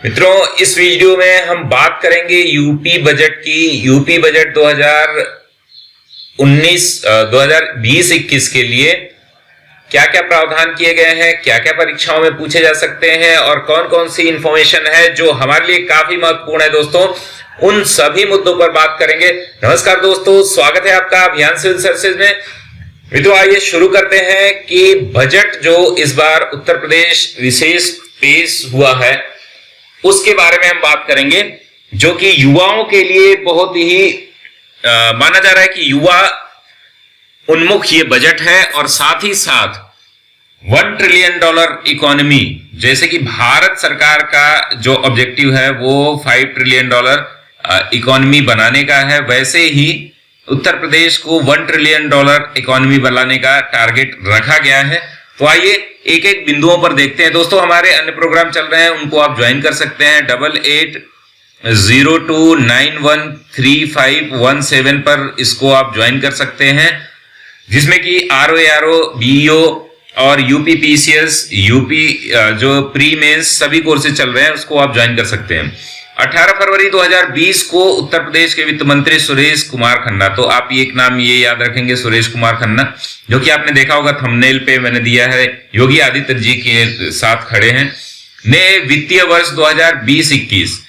मित्रों, इस वीडियो में हम बात करेंगे यूपी बजट की। यूपी बजट 2019-2020-21 के लिए क्या क्या प्रावधान किए गए हैं, क्या क्या परीक्षाओं में पूछे जा सकते हैं और कौन कौन सी इंफॉर्मेशन है जो हमारे लिए काफी महत्वपूर्ण है दोस्तों, उन सभी मुद्दों पर बात करेंगे। नमस्कार दोस्तों, स्वागत है आपका अभियान सिविल सर्विसेज में। मित्रों, आइए शुरू करते हैं कि बजट जो इस बार उत्तर प्रदेश विशेष पेश हुआ है उसके बारे में हम बात करेंगे, जो कि युवाओं के लिए बहुत ही माना जा रहा है कि युवा उन्मुख ये बजट है। और साथ ही साथ $1 ट्रिलियन इकोनॉमी, जैसे कि भारत सरकार का जो ऑब्जेक्टिव है वो $5 ट्रिलियन इकोनॉमी बनाने का है, वैसे ही उत्तर प्रदेश को $1 ट्रिलियन इकोनॉमी बनाने का टारगेट रखा गया है। तो आइए एक एक बिंदुओं पर देखते हैं दोस्तों। हमारे अन्य प्रोग्राम चल रहे हैं, उनको आप ज्वाइन कर सकते हैं। 8802913517 पर इसको आप ज्वाइन कर सकते हैं, जिसमें कि RO BEO और UPPCS यूपी जो प्री मेंस सभी कोर्सेज चल रहे हैं, उसको आप ज्वाइन कर सकते हैं। 18 फरवरी 2020 को उत्तर प्रदेश के वित्त मंत्री सुरेश कुमार खन्ना, तो आप एक नाम ये याद रखेंगे, सुरेश कुमार खन्ना, जो कि आपने देखा होगा थंबनेल पे मैंने दिया है, योगी आदित्य जी के साथ खड़े हैं, ने वित्तीय वर्ष 2020-21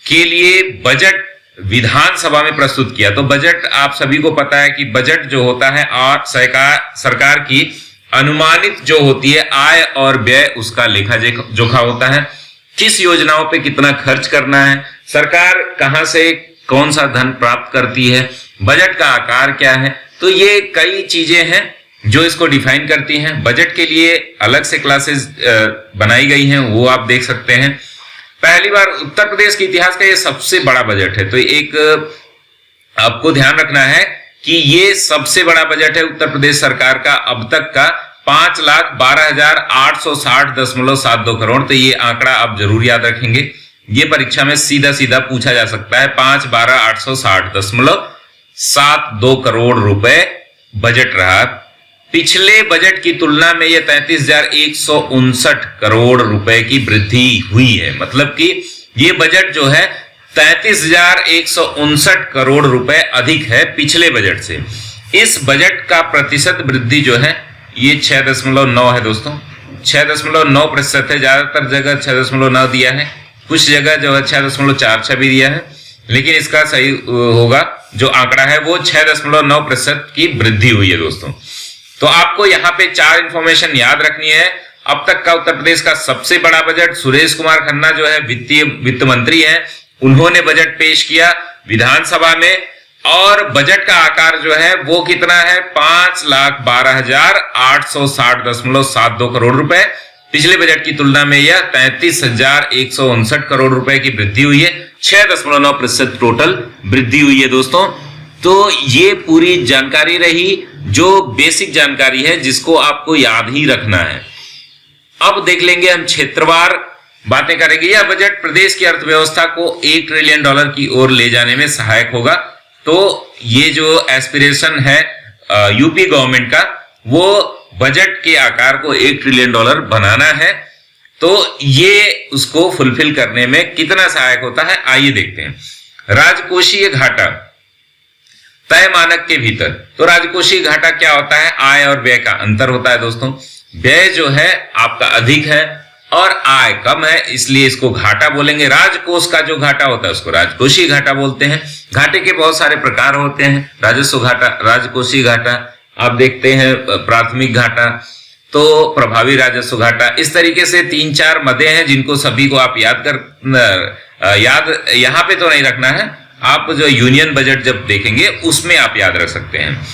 के लिए बजट विधानसभा में प्रस्तुत किया। तो बजट आप सभी को पता है कि बजट जो होता है और सरकार की अनुमानित जो होती है आय और व्यय, उसका लेखा जोखा होता है। किस योजनाओं पे कितना खर्च करना है, सरकार कहां से कौन सा धन प्राप्त करती है, बजट का आकार क्या है, तो ये कई चीजें हैं जो इसको डिफाइन करती हैं। बजट के लिए अलग से क्लासेस बनाई गई हैं, वो आप देख सकते हैं। पहली बार उत्तर प्रदेश के इतिहास का ये सबसे बड़ा बजट है, तो एक आपको ध्यान रखना है कि ये सबसे बड़ा बजट है उत्तर प्रदेश सरकार का अब तक का, 5,12,860.72 करोड़। तो ये आंकड़ा आप जरूर याद रखेंगे, ये परीक्षा में सीधा सीधा पूछा जा सकता है। 5,12,860.72 करोड़ रुपए बजट रहा। पिछले बजट की तुलना में यह 33,159 करोड़ रुपए की वृद्धि हुई है, मतलब कि ये बजट जो है 33,159 करोड़ रुपए अधिक है पिछले बजट से। इस बजट का प्रतिशत वृद्धि जो है ये 6.9 है दोस्तों, 6.9% है। ज्यादातर जगह 6.9 दिया है, कुछ जगह जो है 6.46 भी दिया है, लेकिन इसका सही होगा जो आंकड़ा है वो 6.9% की वृद्धि हुई है दोस्तों। तो आपको यहाँ पे 4 इंफॉर्मेशन याद रखनी है। अब तक का उत्तर प्रदेश का सबसे बड़ा बजट, सुरेश कुमार खन्ना जो है वित्त मंत्री हैं, उन्होंने बजट पेश किया विधानसभा में, और बजट का आकार जो है वो कितना है, 5,12,860.72 करोड़ रुपए। पिछले बजट की तुलना में यह 33,159 करोड़ रुपए की वृद्धि हुई है, 6.9% टोटल वृद्धि हुई है दोस्तों। तो ये पूरी जानकारी रही, जो बेसिक जानकारी है जिसको आपको याद ही रखना है। अब देख लेंगे हम क्षेत्रवार बातें करेंगे। यह बजट प्रदेश की अर्थव्यवस्था को $1 ट्रिलियन की ओर ले जाने में सहायक होगा। तो ये जो एस्पिरेशन है यूपी गवर्नमेंट का, वो बजट के आकार को $1 ट्रिलियन बनाना है, तो ये उसको फुलफिल करने में कितना सहायक होता है, आइए देखते हैं। राजकोषीय घाटा तय मानक के भीतर, तो राजकोषीय घाटा क्या होता है, आय और व्यय का अंतर होता है दोस्तों। व्यय जो है आपका अधिक है और आय कम है, इसलिए इसको घाटा बोलेंगे। राजकोष का जो घाटा होता है उसको राजकोषीय घाटा बोलते हैं। घाटे के बहुत सारे प्रकार होते हैं, राजस्व घाटा, राजकोषीय घाटा, आप देखते हैं प्राथमिक घाटा, तो प्रभावी राजस्व घाटा, इस तरीके से 3-4 मदे हैं जिनको सभी को आप याद यहाँ पे तो नहीं रखना है, आप जो यूनियन बजट जब देखेंगे उसमें आप याद रख सकते हैं।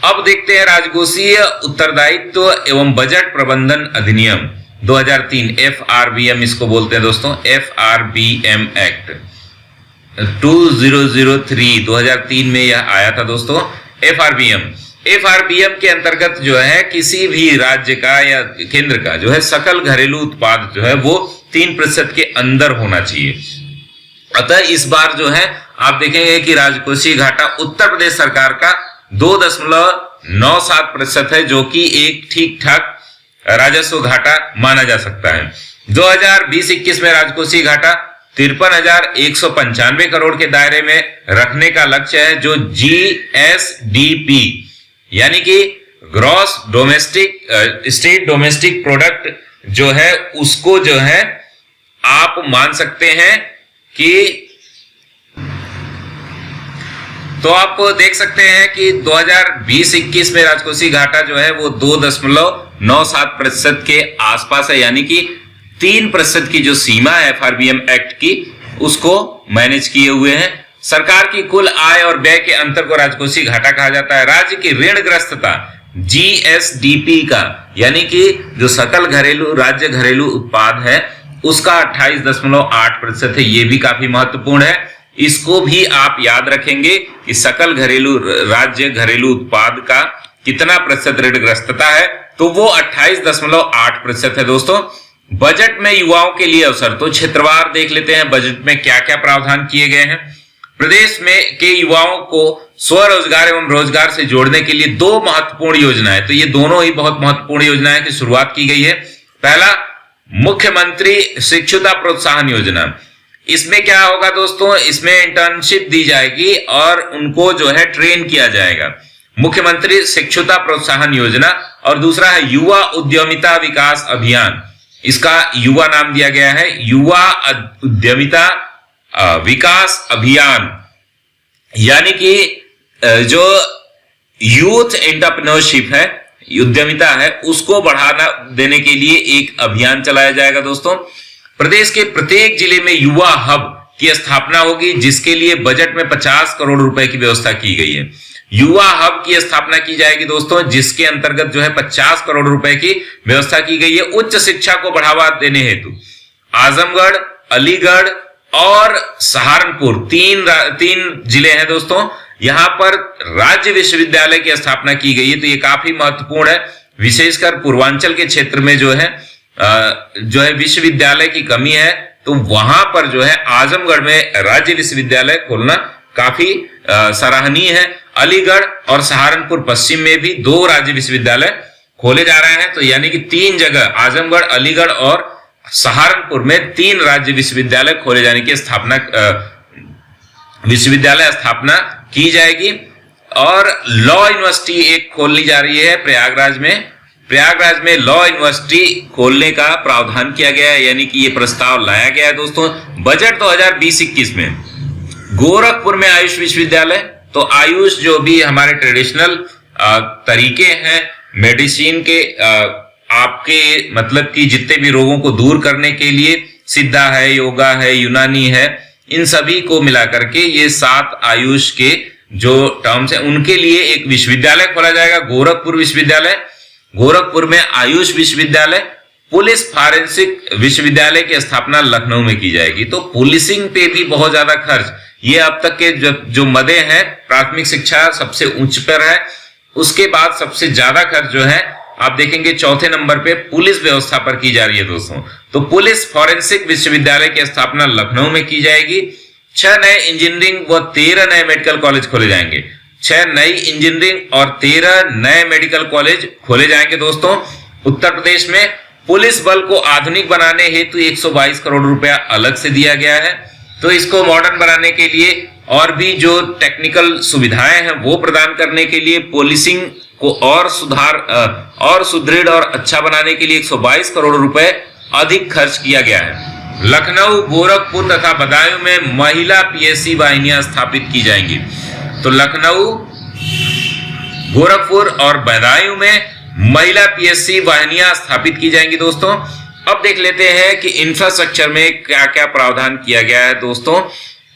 अब देखते हैं राजकोषीय उत्तरदायित्व एवं बजट प्रबंधन अधिनियम 2003, FRBM इसको बोलते हैं दोस्तों, FRBM एक्ट 2003 2003 में यह आया था दोस्तों। FRBM के अंतर्गत जो है किसी भी राज्य का या केंद्र का जो है सकल घरेलू उत्पाद जो है वो 3% के अंदर होना चाहिए। अतः इस बार जो है आप देखेंगे कि राजकोषीय घाटा उत्तर प्रदेश सरकार का 2.97% है, जो कि एक ठीक ठाक राजस्व घाटा माना जा सकता है। 2020-21 में राजकोषीय घाटा 53,195 करोड़ के दायरे में रखने का लक्ष्य है, जो GSDP यानी कि gross domestic state domestic product जो है उसको जो है आप मान सकते हैं कि, तो आप देख सकते हैं कि 2020-21 में राजकोषीय घाटा जो है वो 2.97% के आसपास है, यानी कि 3% की जो सीमा है FRBM एक्ट की उसको मैनेज किए हुए हैं। सरकार की कुल आय और व्यय के अंतर को राजकोषीय घाटा कहा जाता है। राज्य की ऋणग्रस्तता GSDP का यानी कि जो सकल घरेलू राज्य घरेलू उत्पाद है उसका 28.8% है, ये भी काफी महत्वपूर्ण है। इसको भी आप याद रखेंगे कि सकल घरेलू राज्य घरेलू उत्पाद का कितना प्रतिशत ऋणग्रस्तता है, तो वो 28.8% है। दोस्तों, बजट में युवाओं के लिए अवसर, तो क्षेत्रवार देख लेते हैं बजट में क्या क्या प्रावधान किए गए हैं। प्रदेश में के युवाओं को स्वरोजगार एवं रोजगार से जोड़ने के लिए 2 महत्वपूर्ण योजनाएं, तो ये दोनों ही बहुत महत्वपूर्ण योजनाएं की शुरुआत की गई है। पहला, मुख्यमंत्री शिक्षुता प्रोत्साहन योजना। इसमें क्या होगा दोस्तों, इसमें इंटर्नशिप दी जाएगी और उनको जो है ट्रेन किया जाएगा, मुख्यमंत्री शिक्षुता प्रोत्साहन योजना। और दूसरा है युवा उद्यमिता विकास अभियान, इसका युवा नाम दिया गया है, युवा उद्यमिता विकास अभियान, यानी कि जो यूथ एंटरप्रेन्योरशिप है, उद्यमिता है, उसको बढ़ावा देने के लिए एक अभियान चलाया जाएगा। दोस्तों, प्रदेश के प्रत्येक जिले में युवा हब की स्थापना होगी, जिसके लिए बजट में 50 करोड़ रुपए की व्यवस्था की गई है। युवा हब की स्थापना की जाएगी दोस्तों, जिसके अंतर्गत जो है 50 करोड़ रुपए की व्यवस्था की गई है। उच्च शिक्षा को बढ़ावा देने हेतु आजमगढ़, अलीगढ़ और सहारनपुर तीन जिले हैं दोस्तों, यहां पर राज्य विश्वविद्यालय की स्थापना की गई है। तो ये काफी महत्वपूर्ण है, विशेषकर पूर्वांचल के क्षेत्र में जो है विश्वविद्यालय की कमी है, तो वहां पर जो है आजमगढ़ में राज्य विश्वविद्यालय खोलना काफी सराहनीय है। अलीगढ़ और सहारनपुर पश्चिम में भी 2 राज्य विश्वविद्यालय खोले जा रहे हैं, तो यानी कि 3 जगह आजमगढ़, अलीगढ़ और सहारनपुर में 3 राज्य विश्वविद्यालय खोले जाने की विश्वविद्यालय स्थापना की जाएगी। और लॉ यूनिवर्सिटी एक खोलनी जा रही है प्रयागराज में लॉ यूनिवर्सिटी खोलने का प्रावधान किया गया है, यानी कि ये प्रस्ताव लाया गया है। दोस्तों, बजट 2020-21 में गोरखपुर में आयुष विश्वविद्यालय, तो आयुष जो भी हमारे ट्रेडिशनल तरीके हैं मेडिसिन के, आपके मतलब कि जितने भी रोगों को दूर करने के लिए सिद्धा है, योगा है, यूनानी है, इन सभी को मिलाकर के ये 7 आयुष के जो टर्म्स हैं उनके लिए एक विश्वविद्यालय खोला जाएगा, गोरखपुर विश्वविद्यालय। गोरखपुर में आयुष विश्वविद्यालय, पुलिस फॉरेंसिक विश्वविद्यालय की स्थापना लखनऊ में की जाएगी। तो पुलिसिंग पे भी बहुत ज्यादा खर्च, ये अब तक के जो मदे हैं, प्राथमिक शिक्षा सबसे ऊंच पर है, उसके बाद सबसे ज्यादा खर्च जो है आप देखेंगे 4थे नंबर पे पुलिस व्यवस्था पर की जा रही है दोस्तों। तो पुलिस फॉरेंसिक विश्वविद्यालय की स्थापना लखनऊ में की जाएगी। 6 नए इंजीनियरिंग व 13 नए मेडिकल कॉलेज खोले जाएंगे। 6 नई इंजीनियरिंग और 13 नए मेडिकल कॉलेज खोले जाएंगे दोस्तों। उत्तर प्रदेश में पुलिस बल को आधुनिक बनाने हेतु 122 करोड़ रुपया अलग से दिया गया है। तो इसको मॉडर्न बनाने के लिए और भी जो टेक्निकल सुविधाएं हैं वो प्रदान करने के लिए पुलिसिंग को और सुदृढ़ और अच्छा बनाने के लिए 122 करोड़ रुपए अधिक खर्च किया गया है। लखनऊ, गोरखपुर तथा बदायूं में महिला PSC वाहिनियां स्थापित की जाएंगी। तो लखनऊ, गोरखपुर और बदायूं में महिला PSC वाहिनियां स्थापित की जाएंगी दोस्तों। अब देख लेते हैं कि इंफ्रास्ट्रक्चर में क्या क्या प्रावधान किया गया है दोस्तों,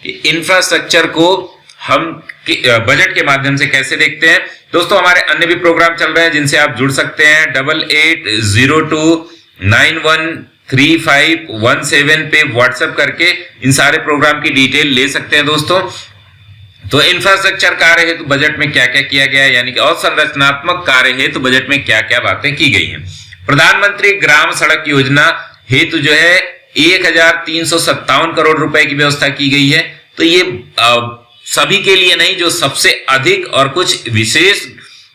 कि इंफ्रास्ट्रक्चर को हम बजट के माध्यम से कैसे देखते हैं। दोस्तों, हमारे अन्य भी प्रोग्राम चल रहे हैं जिनसे आप जुड़ सकते हैं। 8802913517 पे व्हाट्सएप करके इन सारे प्रोग्राम की डिटेल ले सकते हैं दोस्तों। तो इंफ्रास्ट्रक्चर कार्य हेतु बजट में क्या क्या किया गया है, यानी कि अवसंरचनात्मक कार्य हेतु बजट में क्या क्या बातें की गई हैं। प्रधानमंत्री ग्राम सड़क योजना हेतु जो है 1357 करोड़ रुपए की व्यवस्था की गई है। तो ये सभी के लिए नहीं, जो सबसे अधिक और कुछ विशेष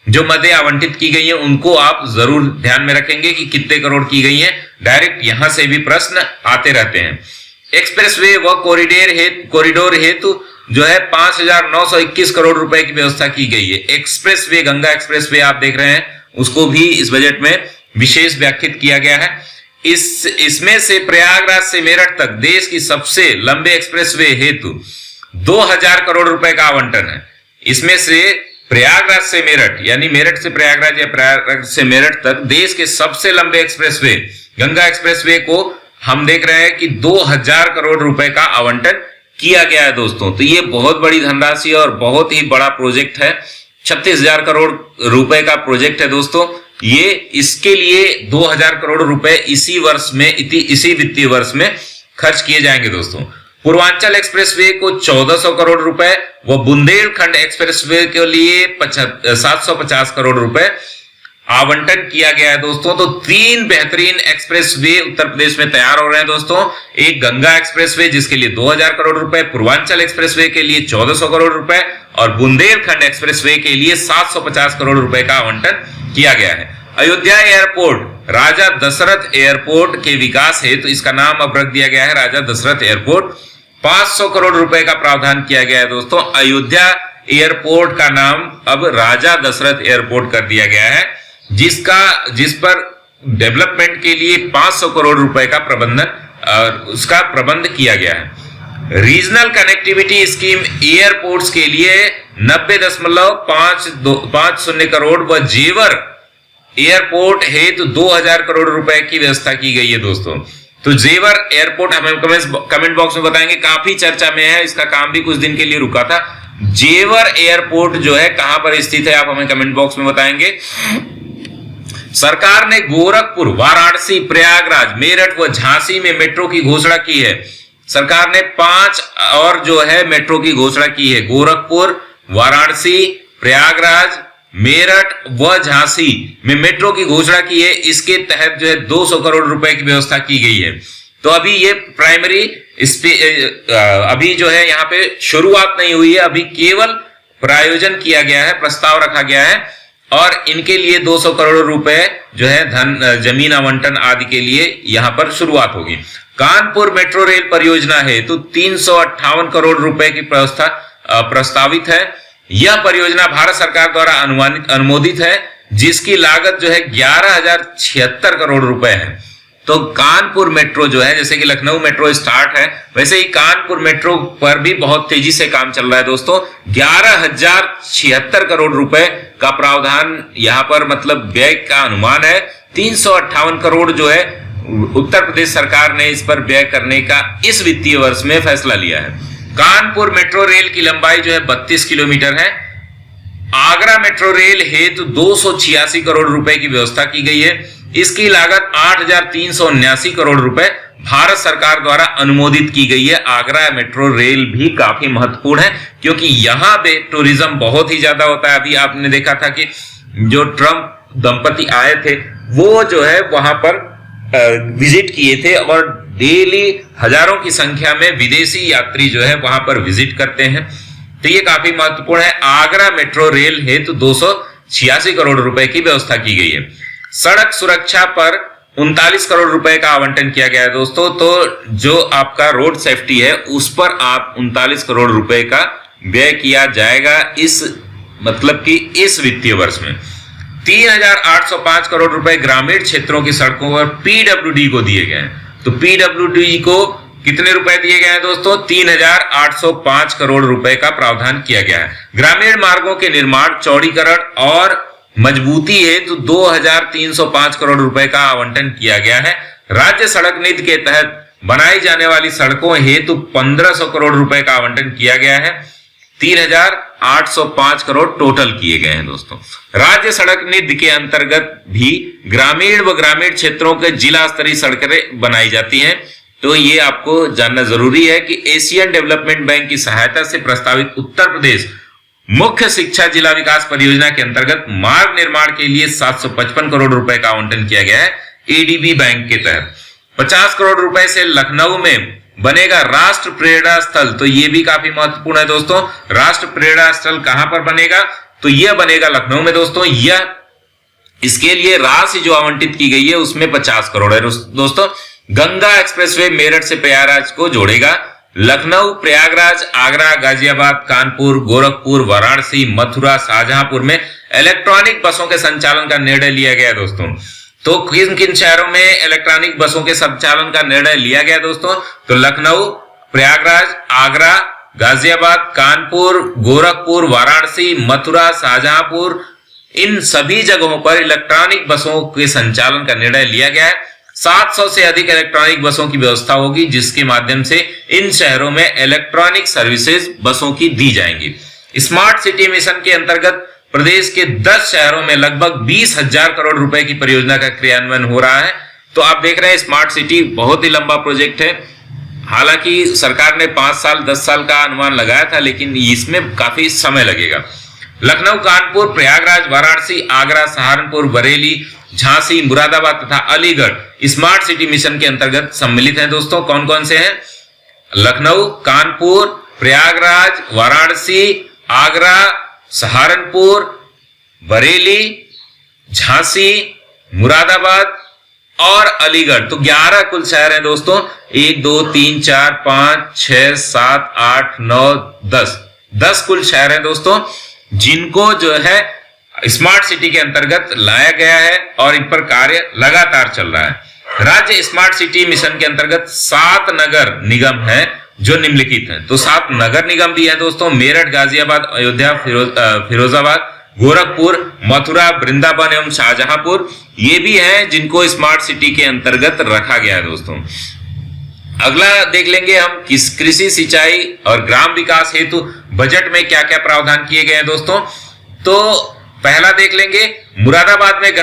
जो मदें आवंटित की गई हैं उनको आप जरूर ध्यान में रखेंगे कि कितने करोड़ की गई हैं। डायरेक्ट यहां से भी प्रश्न आते रहते हैं। एक्सप्रेसवे व कॉरिडोर हेतु जो है 5,921 करोड़ रुपए की व्यवस्था की गई है। एक्सप्रेसवे, गंगा एक्सप्रेसवे आप देख रहे हैं, उसको भी इस बजट में विशेष व्याख्यात किया गया है। इसमें से प्रयागराज से मेरठ तक देश की सबसे लंबे एक्सप्रेसवे हेतु 2,000 करोड़ रुपए का आवंटन है। इसमें से प्रयागराज से मेरठ, यानी मेरठ से प्रयागराज या प्रयागराज से मेरठ तक देश के सबसे लंबे एक्सप्रेसवे गंगा एक्सप्रेसवे को हम देख रहे हैं कि 2,000 करोड़ रुपए का आवंटन किया गया है दोस्तों। तो ये बहुत बड़ी धनराशि और बहुत ही बड़ा प्रोजेक्ट है। 36,000 करोड़ रुपए का प्रोजेक्ट है दोस्तों। ये इसके लिए 2,000 करोड़ रुपए इसी वर्ष में, इसी वित्तीय वर्ष में खर्च किए जाएंगे दोस्तों। पूर्वांचल एक्सप्रेसवे को 1,400 करोड़ रुपए व बुंदेलखंड एक्सप्रेसवे के लिए 750 करोड़ रुपए आवंटन किया गया है दोस्तों। तो 3 बेहतरीन एक्सप्रेसवे उत्तर प्रदेश में तैयार हो रहे हैं दोस्तों। एक गंगा एक्सप्रेसवे जिसके लिए 2,000 करोड़ रुपए, पूर्वांचल एक्सप्रेसवे के लिए 1,400 करोड़ रुपए और बुंदेलखंड एक्सप्रेसवे के लिए 750 करोड़ रुपए का आवंटन किया गया है। अयोध्या एयरपोर्ट राजा दशरथ एयरपोर्ट के विकास हेतु तो इसका नाम अब रख दिया गया है राजा दशरथ एयरपोर्ट। 500 करोड़ रुपए का प्रावधान किया गया है दोस्तों। अयोध्या एयरपोर्ट का नाम अब राजा दशरथ एयरपोर्ट कर दिया गया है, जिस पर डेवलपमेंट के लिए 500 करोड़ रुपए का उसका प्रबंध किया गया है। रीजनल कनेक्टिविटी स्कीम एयरपोर्ट्स के लिए 90.50 करोड़ व जेवर एयरपोर्ट हेतु 2,000 करोड़ रुपए की व्यवस्था की गई है दोस्तों। तो जेवर एयरपोर्ट हमें कमेंट बॉक्स में बताएंगे, काफी चर्चा में है, इसका काम भी कुछ दिन के लिए रुका था। जेवर एयरपोर्ट जो है कहां पर स्थित है आप हमें कमेंट बॉक्स में बताएंगे। सरकार ने गोरखपुर, वाराणसी, प्रयागराज, मेरठ व झांसी में मेट्रो की घोषणा की है। सरकार ने 5 और जो है मेट्रो की घोषणा की है। गोरखपुर, वाराणसी, प्रयागराज, मेरठ व झांसी में मेट्रो की घोषणा की है। इसके तहत जो है 200 करोड़ रुपए की व्यवस्था की गई है। तो अभी ये प्राइमरी अभी जो है यहाँ पे शुरुआत नहीं हुई है, अभी केवल प्रायोजन किया गया है, प्रस्ताव रखा गया है और इनके लिए 200 करोड़ रुपए जो है जमीन आवंटन आदि के लिए यहाँ पर शुरुआत होगी। कानपुर मेट्रो रेल परियोजना है तो 358 करोड़ रुपए की व्यवस्था प्रस्तावित है। यह परियोजना भारत सरकार द्वारा अनुमोदित है, जिसकी लागत जो है 11,076 करोड़ रुपए है। तो कानपुर मेट्रो जो है, जैसे कि लखनऊ मेट्रो स्टार्ट है, वैसे ही कानपुर मेट्रो पर भी बहुत तेजी से काम चल रहा है दोस्तों। 11,076 करोड़ रुपए का प्रावधान यहाँ पर मतलब व्यय का अनुमान है। 358 करोड़ जो है उत्तर प्रदेश सरकार ने इस पर व्यय करने का इस वित्तीय वर्ष में फैसला लिया है। कानपुर मेट्रो रेल की लंबाई जो है 32 किलोमीटर है। आगरा मेट्रो रेल हेतु 286 करोड़ रुपए की व्यवस्था की गई है। इसकी लागत 8,379 करोड़ रुपए भारत सरकार द्वारा अनुमोदित की गई है। आगरा मेट्रो रेल भी काफी महत्वपूर्ण है क्योंकि यहाँ पे टूरिज्म बहुत ही ज्यादा होता है। अभी आपने देखा था कि जो ट्रम्प दंपति आए थे वो जो है वहां पर विजिट किए थे और डेली हजारों की संख्या में विदेशी यात्री जो है वहां पर विजिट करते हैं। तो ये काफी महत्वपूर्ण है। आगरा मेट्रो रेल हेतु 286 करोड़ रुपए की व्यवस्था की गई है। सड़क सुरक्षा पर 39 करोड़ रुपए का आवंटन किया गया है दोस्तों। तो जो आपका रोड सेफ्टी है उस पर आप 39 करोड़ रुपए का व्यय किया जाएगा इस मतलब कि इस वित्तीय वर्ष में। 3,805 करोड़ रुपए ग्रामीण क्षेत्रों की सड़कों पर पीडब्ल्यूडी को दिए गए हैं। तो पीडब्ल्यूडी को कितने रुपए दिए गए हैं दोस्तों? 3,805 करोड़ रुपए का प्रावधान किया गया है। ग्रामीण मार्गों के निर्माण, चौड़ीकरण और मजबूती हेतु 2,305 करोड़ रुपए का आवंटन किया गया है। राज्य सड़क निधि के तहत बनाई जाने वाली सड़कों हेतु 1,500 करोड़ रुपए का आवंटन किया गया है। 3,805 करोड़ टोटल किए गए हैं दोस्तों। राज्य सड़क निधि के अंतर्गत भी ग्रामीण व ग्रामीण क्षेत्रों के जिला स्तरीय सड़कें बनाई जाती हैं। तो ये आपको जानना जरूरी है कि एशियन डेवलपमेंट बैंक की सहायता से प्रस्तावित उत्तर प्रदेश मुख्य शिक्षा जिला विकास परियोजना के अंतर्गत मार्ग निर्माण के लिए 755 करोड़ रुपए का आवंटन किया गया है एडीबी बैंक के तहत। 50 करोड़ रुपए से लखनऊ में बनेगा राष्ट्र प्रेरणा स्थल। तो ये भी काफी महत्वपूर्ण है दोस्तों। राष्ट्र प्रेरणा स्थल कहां पर बनेगा? तो यह बनेगा लखनऊ में दोस्तों। यह इसके लिए राशि जो आवंटित की गई है उसमें 50 करोड़ है दोस्तों। गंगा एक्सप्रेसवे मेरठ से प्रयागराज को जोड़ेगा। लखनऊ, प्रयागराज, आगरा, गाजियाबाद, कानपुर, गोरखपुर, वाराणसी, मथुरा, शाहजहांपुर में इलेक्ट्रॉनिक बसों के संचालन का निर्णय लिया गया दोस्तों। तो किन किन शहरों में इलेक्ट्रॉनिक बसों के संचालन का निर्णय लिया गया दोस्तों? तो लखनऊ, प्रयागराज, आगरा, गाजियाबाद, कानपुर, गोरखपुर, वाराणसी, मथुरा, शाहजहांपुर, इन सभी जगहों पर इलेक्ट्रॉनिक बसों के संचालन का निर्णय लिया गया है। 700 से अधिक इलेक्ट्रॉनिक बसों की व्यवस्था होगी, जिसके माध्यम से इन शहरों में इलेक्ट्रॉनिक सर्विसेज बसों की दी जाएंगी। स्मार्ट सिटी मिशन के अंतर्गत प्रदेश के 10 शहरों में लगभग 20,000 करोड़ रुपए की परियोजना का क्रियान्वयन हो रहा है। तो आप देख रहे हैं स्मार्ट सिटी बहुत ही लंबा प्रोजेक्ट है। हालांकि सरकार ने 5 साल 10 साल का अनुमान लगाया था, लेकिन इसमें काफी समय लगेगा। लखनऊ, कानपुर, प्रयागराज, वाराणसी, आगरा, सहारनपुर, बरेली, झांसी, मुरादाबाद तथा अलीगढ़ स्मार्ट सिटी मिशन के अंतर्गत सम्मिलित हैं दोस्तों। कौन कौन से हैं? लखनऊ, कानपुर, प्रयागराज, वाराणसी, आगरा, सहारनपुर, बरेली, झांसी, मुरादाबाद और अलीगढ़। तो 11 कुल शहर हैं दोस्तों। 1 2 3 4 5 6 7 8 9 10 कुल शहर हैं दोस्तों, जिनको जो है स्मार्ट सिटी के अंतर्गत लाया गया है और इन पर कार्य लगातार चल रहा है। राज्य स्मार्ट सिटी मिशन के अंतर्गत 7 नगर निगम हैं जो निम्नलिखित हैं। तो 7 नगर निगम भी हैं दोस्तों। मेरठ, गाजियाबाद, अयोध्या, फिरोजाबाद, गोरखपुर, मथुरा, वृंदावन एवं शाहजहांपुर, ये भी हैं जिनको स्मार्ट सिटी के अंतर्गत रखा गया है दोस्तों। अगला देख लेंगे हम कृषि, सिंचाई और ग्राम विकास हेतु बजट में क्या क्या प्रावधान किए गए हैं दोस्तों। तो पहला देख लेंगे, मुरादाबाद में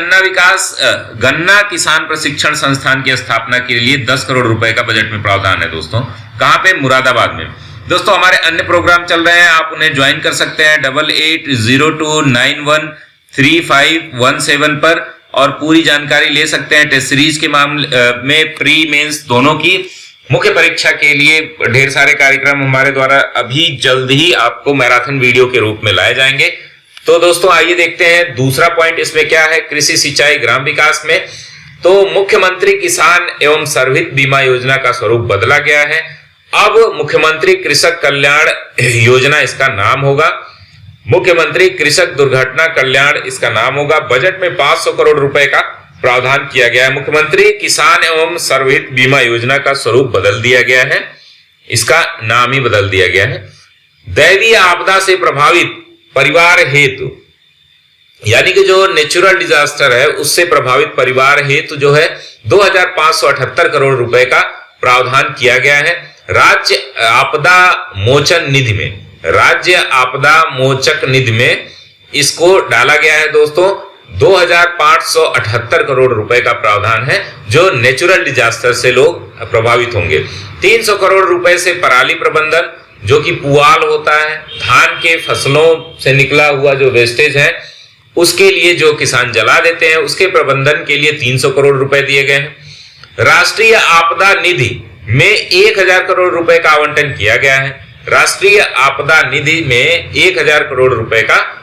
गन्ना किसान प्रशिक्षण संस्थान की स्थापना के लिए 10 करोड़ रुपए का बजट में प्रावधान है दोस्तों। कहां पे? मुरादाबाद में। दोस्तों हमारे अन्य प्रोग्राम चल रहे हैं, आप उन्हें ज्वाइन कर सकते हैं 8802913517 पर और पूरी जानकारी ले सकते हैं। टेस्ट सीरीज के मामले में प्री मेंस दोनों की मुख्य परीक्षा के लिए ढेर सारे कार्यक्रम हमारे द्वारा अभी जल्द ही आपको मैराथन वीडियो के रूप में लाए जाएंगे। तो दोस्तों आइए देखते हैं दूसरा पॉइंट इसमें क्या है। कृषि, सिंचाई, ग्राम विकास में तो मुख्यमंत्री किसान एवं सर्वहित बीमा योजना का स्वरूप बदला गया है। अब मुख्यमंत्री कृषक कल्याण योजना इसका नाम होगा। मुख्यमंत्री कृषक दुर्घटना कल्याण इसका नाम होगा। बजट में 500 करोड़ रुपए का प्रावधान किया गया है। मुख्यमंत्री किसान एवं सर्वहित बीमा योजना का स्वरूप बदल दिया गया है, इसका नाम ही बदल दिया गया है। दैवीय आपदा से प्रभावित परिवार हेतु, यानी कि जो नेचुरल डिजास्टर है उससे प्रभावित परिवार हेतु जो है 2578 करोड़ रुपए का प्रावधान किया गया है। राज्य आपदा मोचन निधि में, राज्य आपदा मोचक निधि में इसको डाला गया है दोस्तों। 2578 करोड़ रुपए का प्रावधान है जो नेचुरल डिजास्टर से लोग प्रभावित होंगे। 300 करोड़ रुपए से पराली प्रबंधन, जो कि पुआल होता है, धान के फसलों से निकला हुआ जो वेस्टेज है उसके लिए जो किसान जला देते हैं उसके प्रबंधन के लिए 300 करोड़ रुपए दिए गए हैं। राष्ट्रीय आपदा निधि में 1000 करोड़ रुपए का आवंटन किया गया है। राष्ट्रीय आपदा निधि में 1000 करोड़ रुपए का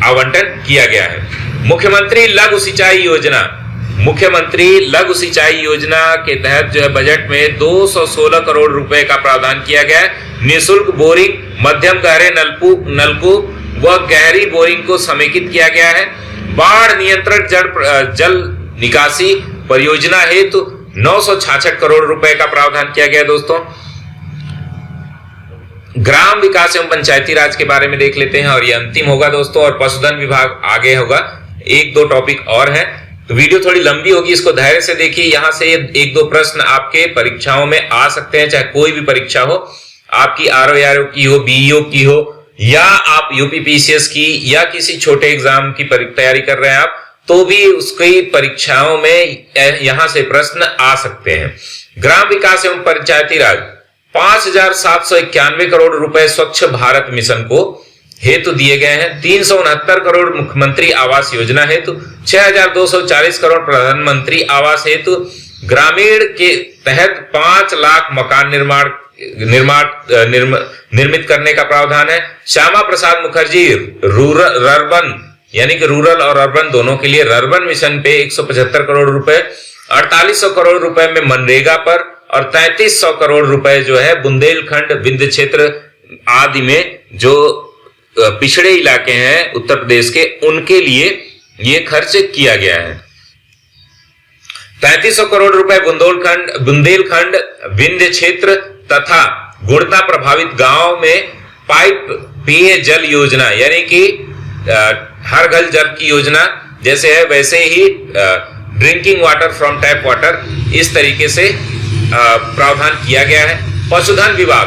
आवंटन किया गया है। मुख्यमंत्री लघु सिंचाई योजना, मुख्यमंत्री लघु सिंचाई योजना के तहत जो है बजट में 216 करोड़ रुपए का प्रावधान किया गया है। निःशुल्क बोरिंग, मध्यम गहरे नलकूप व गहरी बोरिंग को समेकित किया गया है। बाढ़ नियंत्रण जल निकासी परियोजना हेतु 966 करोड़ रुपए का प्रावधान किया गया दोस्तों। ग्राम विकास एवं पंचायती राज के बारे में देख लेते हैं और ये अंतिम होगा दोस्तों, और पशुधन विभाग आगे होगा। 1-2 टॉपिक और हैं तो वीडियो थोड़ी लंबी होगी, इसको धैर्य से देखिए। यहां से 1-2 प्रश्न आपके परीक्षाओं में आ सकते हैं, चाहे कोई भी परीक्षा हो, आपकी RO की हो, BEO की हो, या आप UPPCS की या किसी छोटे एग्जाम की तैयारी कर रहे हैं आप, तो भी उसकी परीक्षाओं में यहां से प्रश्न आ सकते हैं। ग्राम विकास एवं पंचायती राज 5791 करोड़ रुपए स्वच्छ भारत मिशन को हेतु दिए गए हैं। 369 करोड़ मुख्यमंत्री आवास योजना हेतु, 6240 करोड़ प्रधानमंत्री आवास हेतु, ग्रामीण के तहत 5 लाख मकान निर्माण निर्मित करने का प्रावधान है। श्यामा प्रसाद मुखर्जी रूरल अर्बन यानी कि रूरल और अर्बन दोनों के लिए रर्बन मिशन पे 175 करोड़ रुपए, 4800 करोड़ रुपए में मनरेगा पर और 3300 करोड़ रुपए जो है बुंदेलखंड विंध्य क्षेत्र आदि में जो पिछड़े इलाके हैं उत्तर प्रदेश के, उनके लिए ये खर्च किया गया है। 3300 करोड़ रुपए बुंदेलखंड विंध्य क्षेत्र तथा गुणता प्रभावित गांव में पाइप पेय जल योजना यानी कि हर घर जल की योजना जैसे है वैसे ही drinking water from tap water, इस तरीके से प्रावधान किया गया है। पशुधन विभाग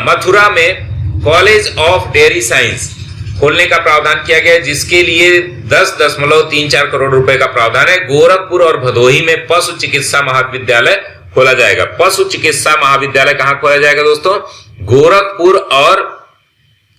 मथुरा में कॉलेज ऑफ डेयरी साइंस खोलने का प्रावधान किया गया है, जिसके लिए 10.34 करोड़ रुपए का प्रावधान है। गोरखपुर और भदोही में पशु चिकित्सा महाविद्यालय खोला जाएगा। पशु चिकित्सा महाविद्यालय कहां खोला जाएगा दोस्तों? गोरखपुर और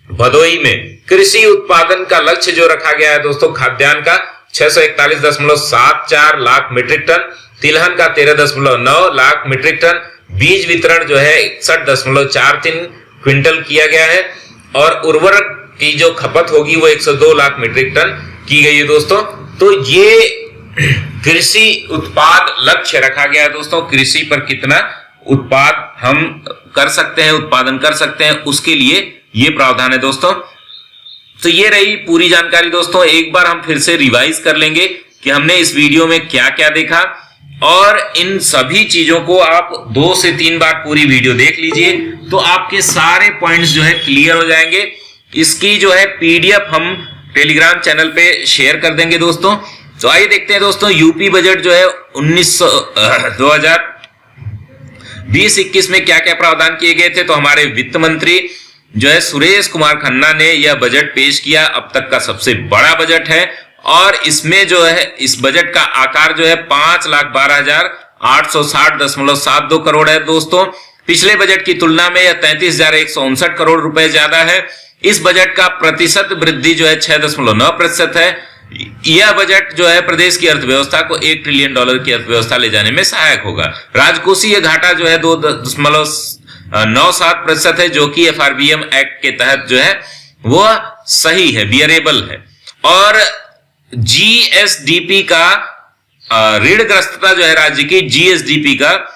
भदोही में। कृषि उत्पादन का लक्ष्य जो रखा गया है दोस्तों खाद्यान्न का 641.74 लाख मीट्रिक टन, तिलहन का 13.9 लाख मीट्रिक टन, बीज वितरण जो है 61.43 क्विंटल किया गया है और उर्वरक की जो खपत होगी वो 102 लाख मीट्रिक टन की गई है दोस्तों। तो ये कृषि उत्पाद लक्ष्य रखा गया है दोस्तों। कृषि पर कितना उत्पाद हम कर सकते हैं, उत्पादन कर सकते हैं, उसके लिए ये प्रावधान है दोस्तों। तो ये रही पूरी जानकारी दोस्तों। एक बार हम फिर से रिवाइज कर लेंगे कि हमने इस वीडियो में क्या क्या देखा, और इन सभी चीजों को आप 2 से 3 बार पूरी वीडियो देख लीजिए तो आपके सारे पॉइंट्स जो है क्लियर हो जाएंगे। इसकी जो है पीडीएफ हम टेलीग्राम चैनल पे शेयर कर देंगे दोस्तों। तो आइए देखते हैं दोस्तों यूपी बजट जो है 2020-21 में क्या क्या प्रावधान किए गए थे। तो हमारे वित्त मंत्री जो है सुरेश कुमार खन्ना ने यह बजट पेश किया। अब तक का सबसे बड़ा बजट है और इसमें जो है इस बजट का आकार जो है 5,12,860.72 करोड़ है दोस्तों। पिछले बजट की तुलना में यह 33,159 करोड़ रुपए ज्यादा है। इस बजट का प्रतिशत वृद्धि जो है 6.9% है। यह बजट जो है प्रदेश की अर्थव्यवस्था को $1 ट्रिलियन की अर्थव्यवस्था ले जाने में सहायक होगा। राजकोषीय घाटा जो है 2.97% है, जो कि FRBM एक्ट के तहत जो है वो सही है, बियरेबल है। और GSDP का ऋणग्रस्तता जो है राज्य की GSDP का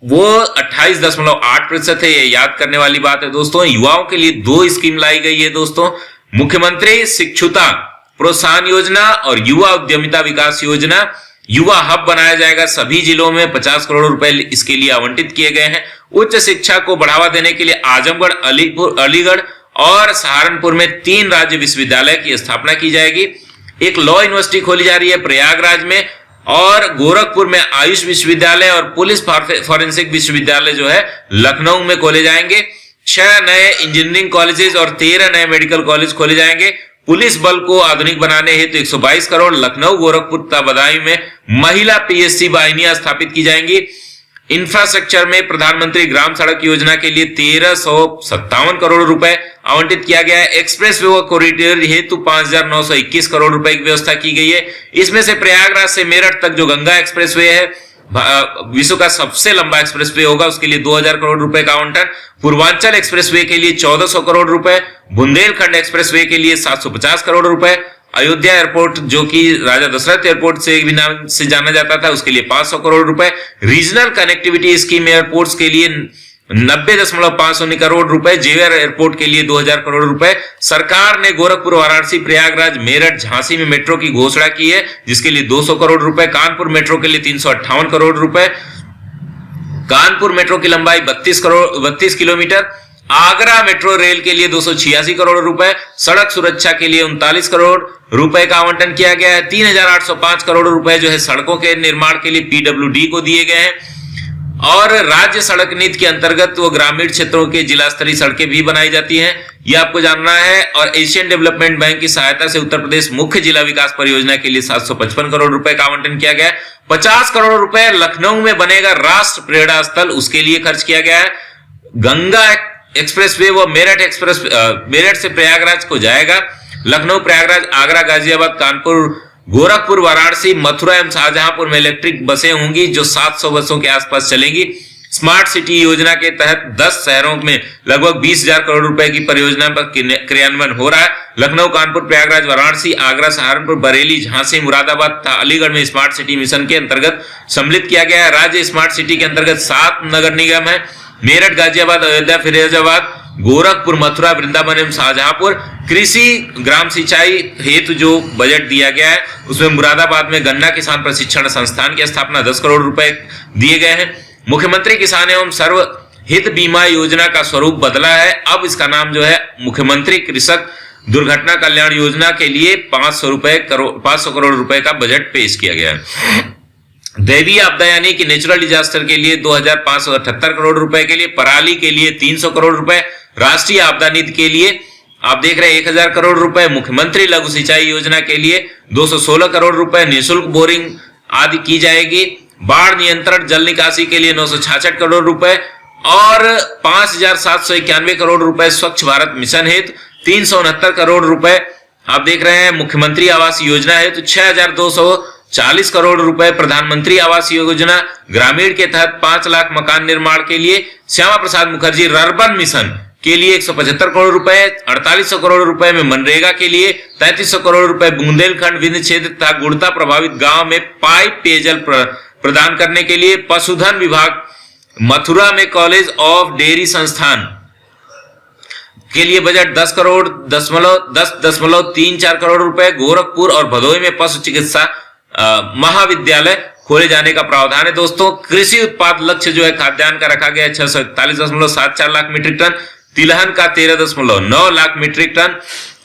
वो 28.8% है। ये याद करने वाली बात है दोस्तों। युवाओं के लिए 2 स्कीम लाई गई है दोस्तों, मुख्यमंत्री शिक्षुता प्रोत्साहन योजना और युवा उद्यमिता विकास योजना। युवा हब बनाया जाएगा सभी जिलों में, 50 करोड़ रुपए इसके लिए आवंटित किए गए हैं। उच्च शिक्षा को बढ़ावा देने के लिए आजमगढ़, अलीगढ़ और सहारनपुर में 3 राज्य विश्वविद्यालय की स्थापना की जाएगी। एक लॉ यूनिवर्सिटी खोली जा रही है प्रयागराज में, और गोरखपुर में आयुष विश्वविद्यालय और पुलिस फॉरेंसिक विश्वविद्यालय जो है लखनऊ में खोले जाएंगे। 6 नए इंजीनियरिंग कॉलेजेस और 13 नए मेडिकल कॉलेज खोले जाएंगे। पुलिस बल को आधुनिक बनाने हेतु 122 करोड़, लखनऊ, गोरखपुर तथा बदायूं में महिला PSC वाहिनियां स्थापित की जाएंगी। इंफ्रास्ट्रक्चर में प्रधानमंत्री ग्राम सड़क योजना के लिए 1357 करोड़ रुपए आवंटित किया गया है। एक्सप्रेस वे कॉरिडोर हेतु 5,921 करोड़ रुपए की व्यवस्था की गई है। इसमें से प्रयागराज से मेरठ तक जो गंगा एक्सप्रेस वे है, विश्व का सबसे लंबा एक्सप्रेस वे होगा, उसके लिए 2,000 करोड़ रुपए का आवंटन। पूर्वांचल एक्सप्रेस वे के लिए 1,400 करोड़ रुपए, बुंदेलखंड एक्सप्रेस वे के लिए 750 करोड़ रुपए, अयोध्या एयरपोर्ट जो कि राजा दशरथ एयरपोर्ट से भी नाम से जाना जाता था, उसके लिए 500 करोड़ रुपए। रीजनल कनेक्टिविटी स्कीम एयरपोर्ट्स के लिए 90.5 करोड़ रुपए, जेवर एयरपोर्ट के लिए 2,000 करोड़ रुपए। सरकार ने गोरखपुर, वाराणसी, प्रयागराज, मेरठ, झांसी में मेट्रो की घोषणा की है, जिसके लिए 200 करोड़ रुपए। कानपुर मेट्रो के लिए 358 करोड़ रुपए। कानपुर मेट्रो की लंबाई 32 किलोमीटर। आगरा मेट्रो रेल के लिए 286 करोड़ रुपए। सड़क सुरक्षा के लिए 39 करोड़ रुपए का आवंटन किया गया है। 3,805 करोड़ रुपए जो है सड़कों के निर्माण के लिए PWD को दिए गए हैं। और राज्य सड़क नीति के अंतर्गत वो ग्रामीण क्षेत्रों के जिला स्तरीय सड़कें भी बनाई जाती हैं, ये आपको जानना है। और एशियन डेवलपमेंट बैंक की सहायता से उत्तर प्रदेश मुख्य जिला विकास परियोजना के लिए 755 करोड़ रुपए का आवंटन किया गया है। 50 करोड़ रुपए लखनऊ में बनेगा राष्ट्र प्रेरणा स्थल, उसके लिए खर्च किया गया है। गंगा एक्सप्रेस वे वो मेरठ से प्रयागराज को जाएगा। लखनऊ, प्रयागराज, आगरा, गाजियाबाद, कानपुर, गोरखपुर, वाराणसी, मथुरा एवं शाहजहांपुर में इलेक्ट्रिक बसें होंगी जो 700 बसों के आसपास चलेंगी। स्मार्ट सिटी योजना के तहत 10 शहरों में लगभग 20,000 करोड़ रुपए की परियोजना पर क्रियान्वयन हो रहा है। लखनऊ, कानपुर, प्रयागराज, वाराणसी, आगरा, सहारनपुर, बरेली, झांसी, मुरादाबाद तथा अलीगढ़ में स्मार्ट सिटी मिशन के अंतर्गत सम्मिलित किया गया है। राज्य स्मार्ट सिटी के अंतर्गत 7 नगर निगम है। मेरठ, गाजियाबाद, अयोध्या, फिरोजाबाद, गोरखपुर, मथुरा, वृंदावन एवं शाहजहांपुर। कृषि ग्राम सिंचाई हेतु जो बजट दिया गया है उसमें मुरादाबाद में गन्ना किसान प्रशिक्षण संस्थान की स्थापना 10 करोड़ रुपए दिए गए हैं। मुख्यमंत्री किसान एवं सर्व हित बीमा योजना का स्वरूप बदला है। अब इसका नाम जो है मुख्यमंत्री कृषक दुर्घटना कल्याण योजना के लिए 500 करोड़ रुपए का बजट पेश किया गया है। दैवीय आपदा यानी कि नेचुरल डिजास्टर के लिए 2,578 करोड़ रुपए के लिए, पराली के लिए 300 करोड़ रुपए, राष्ट्रीय आपदा निधि के लिए आप देख रहे हैं 1,000 करोड़ रुपए, मुख्यमंत्री लघु सिंचाई योजना के लिए 216 करोड़ रुपए, निःशुल्क बोरिंग आदि की जाएगी। बाढ़ नियंत्रण जल निकासी के लिए 966 करोड़ रुपए और 5,791 करोड़ रुपए स्वच्छ भारत मिशन हेतु, 369 करोड़ रुपए आप देख रहे हैं मुख्यमंत्री आवास योजना हेतु, 6,240 करोड़ रुपए प्रधानमंत्री आवास योजना ग्रामीण के तहत 5 लाख मकान निर्माण के लिए, श्यामा प्रसाद मुखर्जी अर्बन मिशन के लिए 175 करोड़ रुपए, 4800 करोड़ रुपए में मनरेगा के लिए, 3300 करोड़ रुपए बुंदेलखंड विंध्य क्षेत्र तथा गुणता प्रभावित गांव में पाइप पेयजल प्रदान करने के लिए, पशुधन विभाग मथुरा में कॉलेज ऑफ डेयरी संस्थान के लिए बजट 10.34 करोड़ रुपए, गोरखपुर और भदोही में पशु चिकित्सा महाविद्यालय खोले जाने का प्रावधान है। दोस्तों, कृषि उत्पाद लक्ष्य जो है खाद्यान्न का रखा गया है 641.74 लाख मीट्रिक टन, तिलहन का 13.9 लाख मीट्रिक टन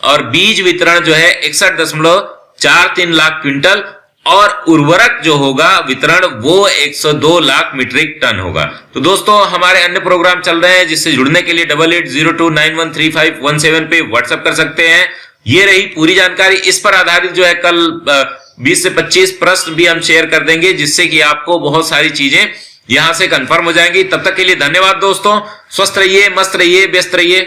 और बीज वितरण जो है 61.43 लाख क्विंटल और उर्वरक जो होगा वितरण वो 102 लाख मीट्रिक टन होगा। तो दोस्तों, हमारे अन्य प्रोग्राम चल रहे हैं जिससे जुड़ने के लिए 8802913517 पे व्हाट्सएप कर सकते हैं। ये रही पूरी जानकारी। इस पर आधारित जो है कल 20 से 25 प्रश्न भी हम शेयर कर देंगे जिससे कि आपको बहुत सारी चीजें यहां से कंफर्म हो जाएंगी। तब तक के लिए धन्यवाद दोस्तों। स्वस्थ रहिए, मस्त रहिए, व्यस्त रहिए।